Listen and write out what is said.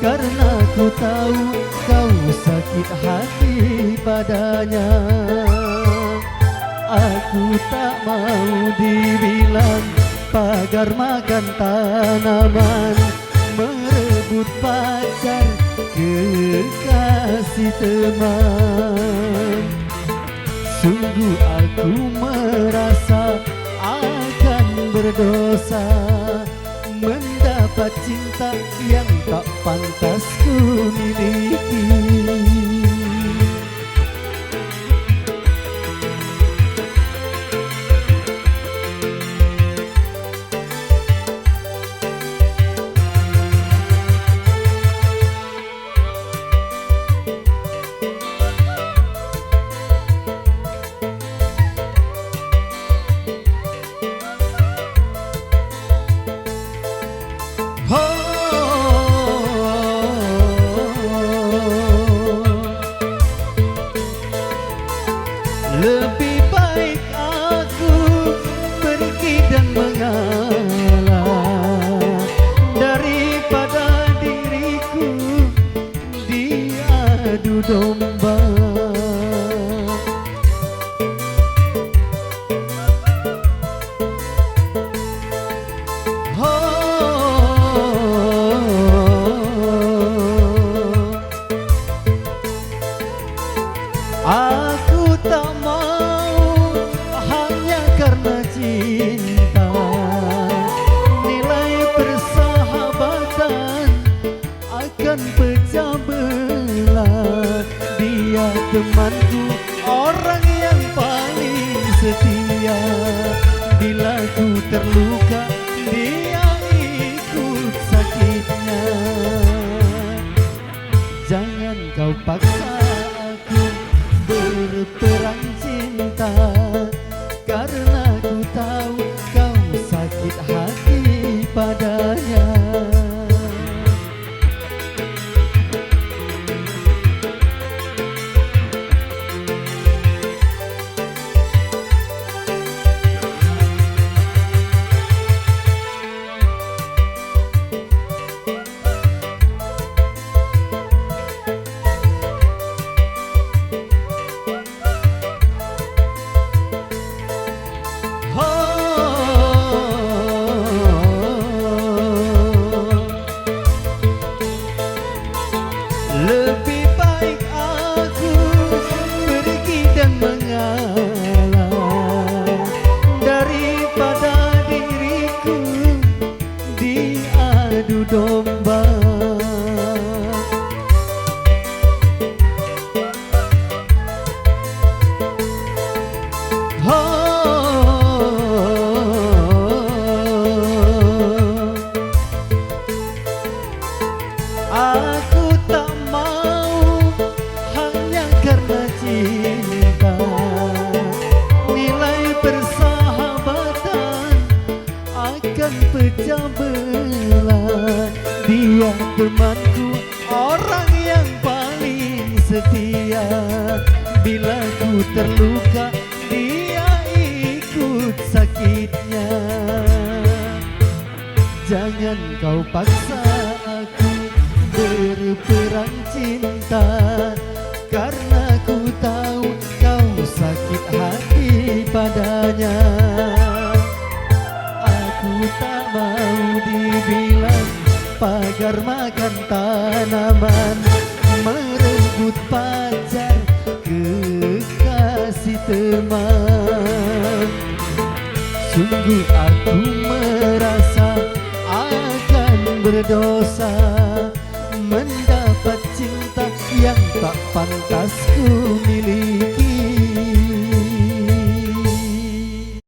karena ku tahu kau sakit hati padanya. Aku tak mau dibilang pagar makan tanaman, merebut pacar kekasih teman. Sungguh aku merasa akan berdosa mendapat cinta yang tak pantas ku miliki. Lebih baik aku pergi dan mengalah daripada diriku diadu domba. Aku tak mau hanya karena cinta, nilai persahabatan akan pecah belah. Dia temanku, orang yang paling setia. Bila ku terluka, dia ikut sakitnya. Jangan kau paksa berperang cinta, karena ku tahu kau sakit hati padanya. Lebih baik aku pergi dan mengalah daripada diriku diadu domba. Aku tak mau hanya karena cinta, nilai persahabatan akan pecah belah. Dia temanku, orang yang paling setia. Bila ku terluka, dia ikut sakitnya. Jangan kau paksa aku berperang cinta, karena ku tahu kau sakit hati padanya. Aku tak mau dibilang pagar makan tanaman, merebut pacar kekasih teman. Sungguh aku merasa akan berdosa mendapat cinta yang tak pantas ku miliki.